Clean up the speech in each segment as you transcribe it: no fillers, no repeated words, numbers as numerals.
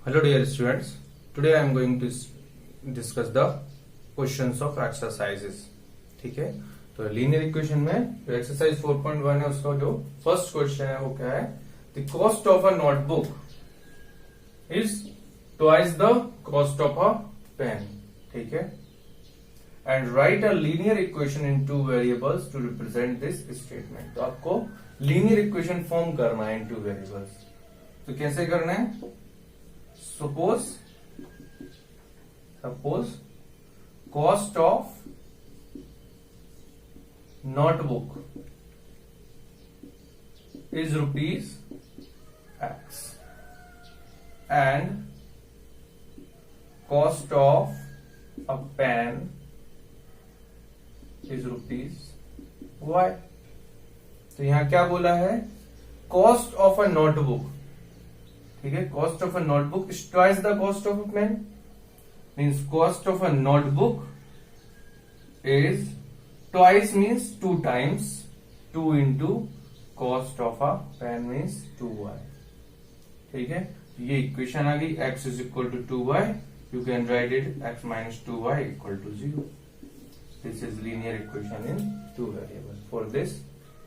Hello dear students, today I am going to discuss the questions of exercises. ठीक है, तो linear equation में जो एक्सरसाइज 4.1 है उसका जो फर्स्ट क्वेश्चन है वो क्या है, the cost of a notebook is twice the cost of a pen. ठीक है, and write a linear equation in two variables to represent this statement. तो आपको लीनियर इक्वेशन फॉर्म करना है इन टू वेरिएबल्स. तो कैसे करना है? Suppose cost of notebook is rupees X and cost of a pen is rupees Y. तो यहां क्या बोला है? Cost of a notebook. ठीक है, cost of a notebook is twice the cost of a pen. Means cost of a notebook is twice means 2 times 2 into cost of a pen means 2y. ठीक है, ये equation आ गई. x is equal to 2y. You can write it x minus 2y equal to 0. This is linear equation in 2 variable for this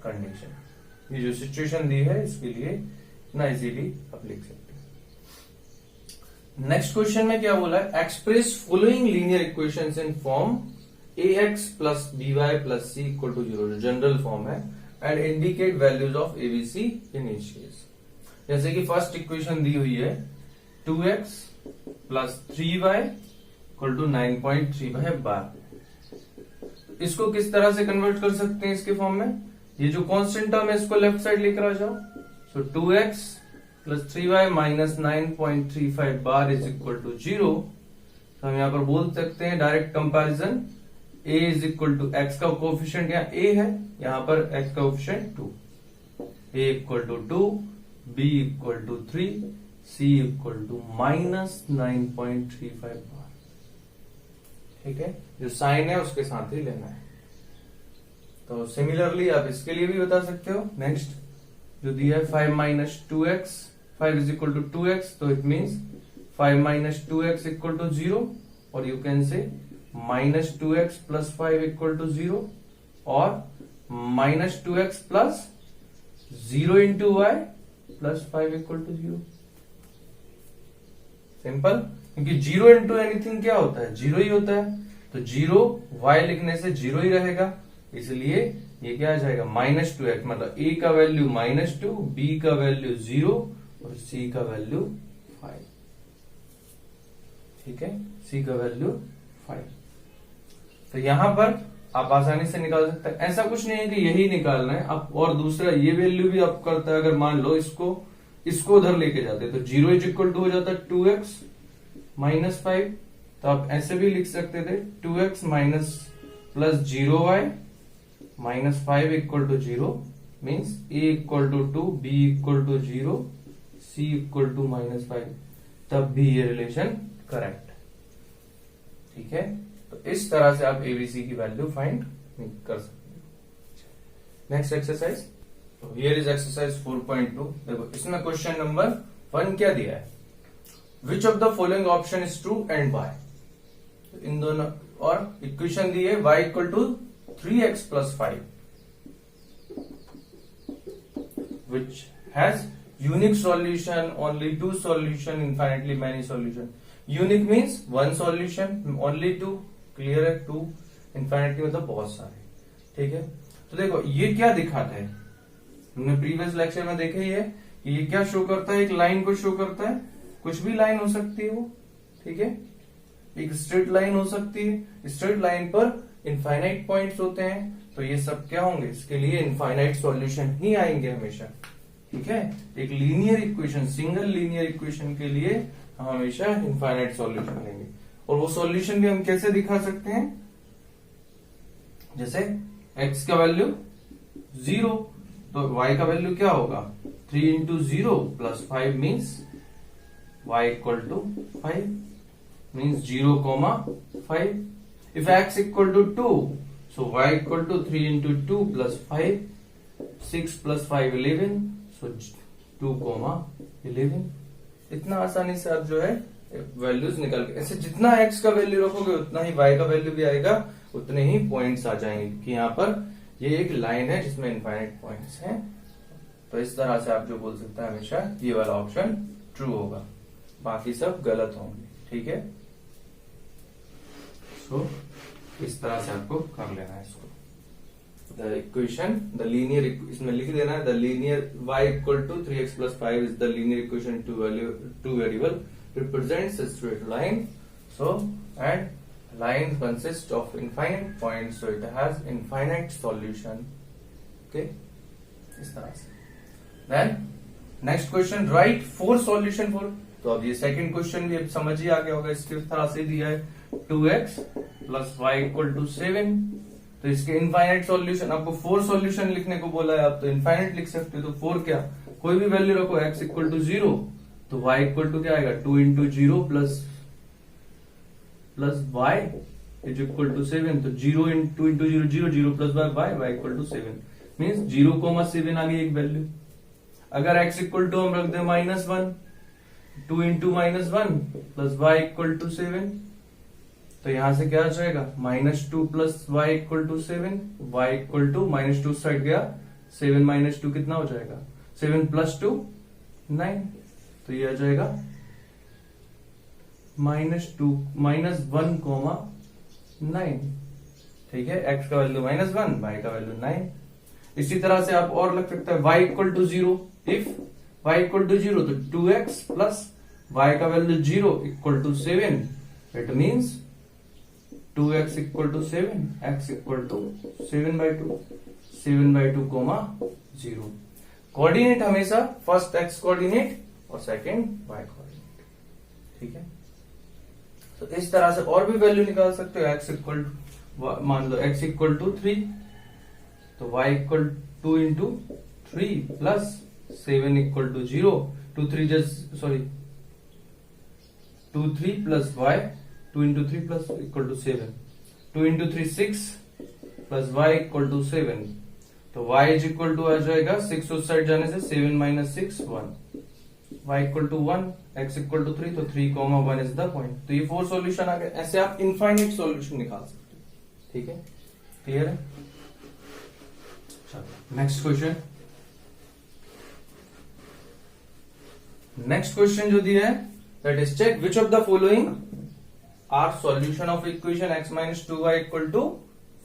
condition. ये जो situation दी है इसके लिए ना इजीली आप लिख सकते हैं. नेक्स्ट क्वेश्चन में क्या बोला है? Express following linear equations in form ax plus by plus c equal to 0, जो जनरल फॉर्म है, and indicate values of abc in each case. जैसे कि फर्स्ट इक्वेशन दी हुई है 2x plus 3y equal to 9.35 बार. इसको किस तरह से कन्वर्ट कर सकते हैं इसके फॉर्म में? ये जो कांस्टेंट टर्म है इसको लेफ्ट साइड लेकर आ जाओ. So 2x plus 3y minus 9.35 bar is equal to 0. तो हम यहां पर बोल सकते हैं direct comparison a is equal to x का कोफिशिएंट यहाँ a है, यहां पर x का coefficient 2. a equal to 2, b equal to 3, c equal to minus 9.35 bar. ठीक है, जो साइन है उसके साथ ही लेना है. तो सिमिलरली आप इसके लिए भी बता सकते हो. नेक्स्ट जो दिया है 5 minus 2x, 5 is equal to 2x, तो it means 5 minus 2x equal to 0, और you can say minus 2x plus 5 equal to 0, और minus 2x plus 0 into y plus 5 equal to 0. Simple, क्योंकि 0 इंटू एनीथिंग क्या होता है? 0 ही होता है. तो 0 y लिखने से 0 ही रहेगा, इसलिए ये क्या आ जाएगा? Minus 2x. मतलब a का वैल्यू -2, b का वैल्यू 0 और c का वैल्यू 5. ठीक है, c का वैल्यू 5. तो यहां पर आप आसानी से निकाल सकते हैं. ऐसा कुछ नहीं है कि यही निकालना है आप, और दूसरा ये वैल्यू भी आप करता है. अगर मान लो इसको उधर लेके जाते तो 0 इज इक्वल टू हो जाता 2x माइनस 5. तो आप ऐसे भी लिख सकते थे 2x minus plus 0y minus 5 equal to 0, means a equal to 2, b equal to 0, c equal to minus 5. तब भी ये रिलेशन करेक्ट. ठीक है, तो इस तरह से आप एबीसी की वैल्यू फाइंड कर सकते हैं. Next exercise. तो हियर इज एक्सरसाइज 4.2. देखो इसमें क्वेश्चन नंबर 1 क्या दिया है? Which of the following option is true and Y. इन दोनों, और इक्वेशन दी है y equal to 3x plus 5, which has unique solution, only 2 solution, infinitely many solution. Unique means 1 solution, only 2, clear है. 2 infinity मतलब बहुत सारे. ठीक है, तो देखो ये क्या दिखाता है? हमने प्रीवियस लेक्चर में देखा ही है कि ये क्या शो करता है? एक लाइन को शो करता है. कुछ भी लाइन हो सकती है वो. ठीक है, एक स्ट्रेट लाइन हो सकती है. स्ट्रेट लाइन पर इनफाइनाइट पॉइंट्स होते हैं, तो ये सब क्या होंगे? इसके लिए इनफाइनाइट सॉल्यूशन ही आएंगे हमेशा. ठीक है, एक linear equation, single linear equation के लिए हम हमेशा इनफाइनाइट सॉल्यूशन लेंगे. और वो सॉल्यूशन भी हम कैसे दिखा सकते हैं? जैसे x का वैल्यू 0, तो y का वैल्यू क्या होगा? 3 into 0 plus 5 means y equal to 5, means 0,5. If x equal to 2, so y equal to 3 into 2 plus 5, 6 plus 5, 11. So 2, 11. इतना आसानी से आप जो है वैल्यूज निकाल के, ऐसे जितना x का वैल्यू रखोगे उतना ही y का वैल्यू भी आएगा, उतने ही पॉइंट्स आ जाएंगे कि यहाँ पर ये एक लाइन है जिसमें इनफाइनाइट पॉइंट्स हैं। तो इस तरह से आप जो बोल सकते हैं हमेशा ये वाला ऑप्शन ट्रू होगा, बाकी सब गलत होंगे। ठीक है, सो इस तरह से आपको कर लेना है इसको। द इक्वेशन, द लीनियर, इसमें लिख देना है the linear y equal to 3x plus 5 is the linear equation two variable represents a straight line. So, and line consists of infinite points, so it has infinite solution. Okay, इस तरह से। Then next question, write 4 solution for। तो अब ये second question भी अब समझ ही आ गया होगा, इसके तरह से दिया है 2x plus y equal to 7। तो इसके इनफाइनाइट सॉल्यूशन, आपको 4 सॉल्यूशन लिखने को बोला है, आप तो इनफाइनाइट लिख सकते हो। तो 4 क्या, कोई भी वैल्यू रखो, x इक्वल टू 0 तो y इक्वल टू क्या आएगा 2 into 0 plus y is equal to 7। तो 0 into 0 0 0 plus y equal to 7 means 0,7 आ गई एक वैल्यू। अगर x इक्वल टू हम रख दे -1, 2 into -1 plus y equal to 7, तो यहां से क्या आ जाएगा -2 plus y equal to 7, y equal to -2 side गया 7 -2 कितना हो जाएगा 7 प्लस 2 9, तो ये आ जाएगा -1,9। ठीक है, x का वैल्यू -1, y का वैल्यू 9। इसी तरह से आप और लग सकते हैं y equal to 0, if y equal to 0 तो 2x प्लस y का value 0 equal to 7, it means 2x equal to 7, x equal to 7/2, 7/2, 0। Coordinate हमेशा फर्स्ट x कोऑर्डिनेट और सेकंड y कोऑर्डिनेट। ठीक है, तो इस तरह से और भी वैल्यू निकाल सकते हो। x इक्वल, मान लो x इक्वल टू 3, तो y इक्वल 2 into 3 plus 7 equal to 0, 2 3 plus y, 2 into 3 plus equal to 7, 2 into 3 6 plus y equal to 7, तो y इज इक्वल टू आ जाएगा 6 उस साइड जाने से 7 minus 6 1, y equal to 1, x equal to 3, तो 3,1 is the point. तो ये 4 सॉल्यूशन आ गए। ऐसे आप इनफाइनाइट सॉल्यूशन निकाल सकते हो। ठीक है, क्लियर है। चलो नेक्स्ट क्वेश्चन, नेक्स्ट क्वेश्चन जो दिया है that is check which of the following are solution of equation x minus 2y equal to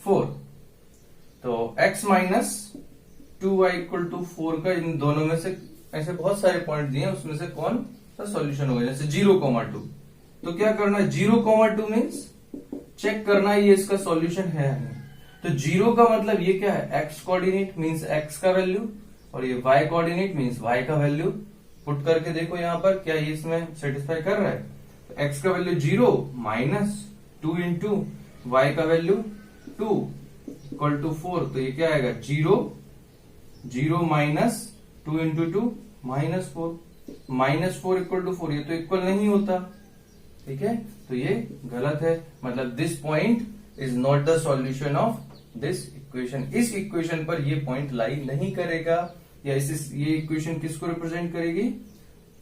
4। तो x minus 2y equal to 4 का इन दोनों में से ऐसे बहुत सारे पॉइंट दिए हैं, उसमें से कौन सा सॉल्यूशन होगा। जैसे 0,2, तो क्या करना है 0,2 मीन्स चेक करना है ये इसका सॉल्यूशन है या नहीं। तो 0 का मतलब ये क्या है, x कोऑर्डिनेट मीन्स x का वैल्यू, और ये y कोऑर्डिनेट मीन्स y का वैल्यू। पुट करके देखो यहाँ पर क्या ये इसमें सेटिस्फाई कर रहा है। तो x का वैल्यू 0 माइनस 2 इंटू y का वैल्यू 2 इक्वल टू 4, तो ये क्या आएगा 0 माइनस 2 इंटू 2 -4 इक्वल टू 4, ये तो इक्वल नहीं होता। ठीक है, तो ये गलत है, मतलब this point is not the solution of this equation. इस इक्वेशन पर ये पॉइंट लाई नहीं करेगा, या ये इक्वेशन किसको रिप्रेजेंट करेगी,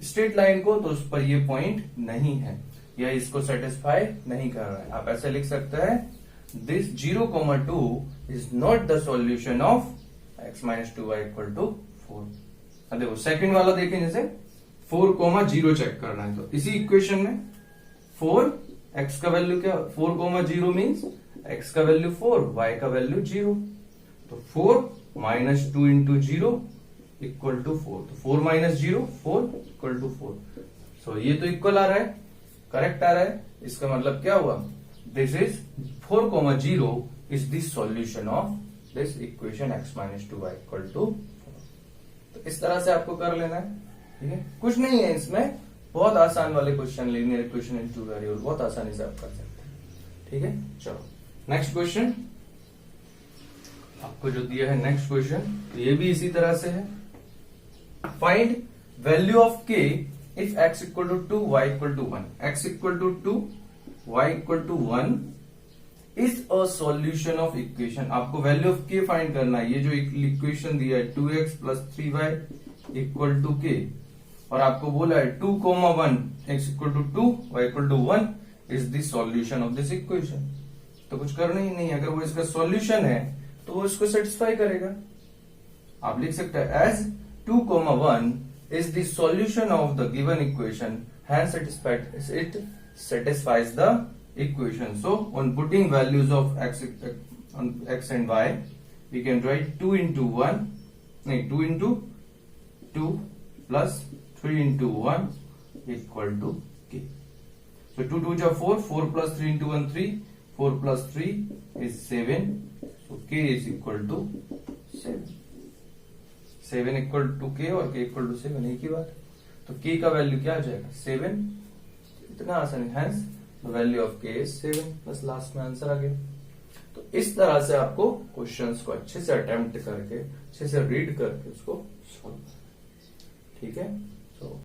स्ट्रेट लाइन को, तो उस पर ये पॉइंट नहीं है, या इसको सेटिस्फाई नहीं कर रहा है। आप ऐसे लिख सकते हैं this 0,2 is not the solution of x minus 2y equal to 4। अब देखो सेकंड वाला देखें, जैसे 4,0 चेक करना है, तो इसी इक्वेशन में 4 x का वैल्यू क्या 4,0 मीन्स x का वैल्यू 4, y का वैल्यू 0, तो 4 माइनस 2 इंटू 0 इक्वल टू 4, तो 4 माइनस 0 4 इक्वल टू 4। सो ये तो इक्वल आ रहा है, करेक्ट आ रहा है। इसका मतलब क्या हुआ, this is 4,0 is the solution of this equation x minus 2y equal to 4। तो इस तरह से आपको कर लेना है। ठीक है, कुछ नहीं है इसमें, बहुत आसान वाले question, linear equation in 2 variable, बहुत आसानी से आप कर सकते हैं। ठीक है, चलो नेक्स्ट क्वेश्चन आपको जो दिया है, नेक्स्ट क्वेश्चन ये भी इसी तरह से है। Find value of k if x equal to 2 y equal to 1, x equal to 2 y equal to 1 is a solution of equation. आपको वैल्यू ऑफ k फाइंड करना है। ये जो इक्वेशन दिया है 2x plus 3y equal to k, और आपको बोला है 2,1 x equal to 2 y equal to 1 is the solution of this equation. तो कुछ करना ही नहीं, अगर वो इसका सॉल्यूशन है तो वो इसको सेटिस्फाई करेगा। आप लिख सकते हैं as 2,1 is the solution of the given equation, hence it satisfies the equation. So on putting values of x and y, we can write 2 into 2 plus 3 into 1 equal to k. So 2 2 are 4, 4 plus 3 into 1 3, 4 plus 3 is 7. So k is equal to 7. 7 equal to k और k equal to 7 एक ही बात। तो k का value क्या आ जाएगा 7। इतना आसान, hence the value of k is 7, बस लास्ट में आंसर आ गया। तो इस तरह से आपको क्वेश्चंस को अच्छे से अटेम्प्ट करके, अच्छे से रीड करके उसको सॉल्व करना है। ठीक है।